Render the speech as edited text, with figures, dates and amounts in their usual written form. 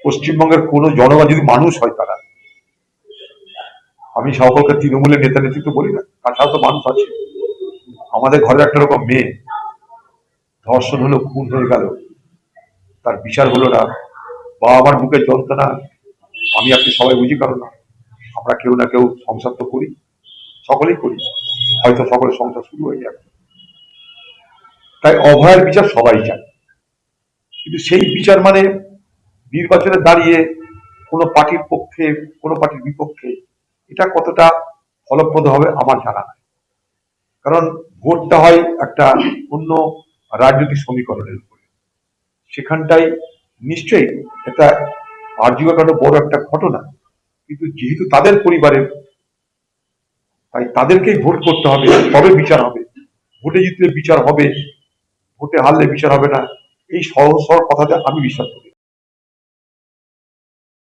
পশ্চিমবঙ্গের কোনো জনগণ যদি মানুষ হয় তারা, আমি সকলকে তৃণমূলের নেতা নেতৃত্ব বলি না, তাছাড়াও তো মানুষ আছে। আমাদের ঘরের একটা রকম মেয়ে ধর্ষণ হলো, খুন হয়ে গেল, তার বিচার হলো না, বা আমার বুকের যন্ত্রণা আমি আপনি সবাই বুঝি, কারণ আমরা কেউ না কেউ সংসার তো করি, সকলেই করি, হয়তো সকলের সংসার শুরু হয়ে যাবে। তাই অভয়ের বিচার সবাই চায়, কিন্তু সেই বিচার মানে নির্বাচনে দাঁড়িয়ে কোনো পার্টির পক্ষে কোনো পার্টির বিপক্ষে এটা কতটা ফলপ্রদ হবে আমার জানা নাই। কারণ ভোটটা হয় একটা অন্য রাজনৈতিক সমীকরণের উপরে, সেখানটাই নিশ্চয়ই একটা আর্যিকর বড় একটা ঘটনা, কিন্তু যেহেতু তাদের পরিবারের, তাই তাদেরকেই ভোট করতে হবে, তবে বিচার হবে। ভোটে জিতলে বিচার হবে, ভোটে হারলে বিচার হবে না, এই সহজ সরল কথাতে আমি বিশ্বাস করি।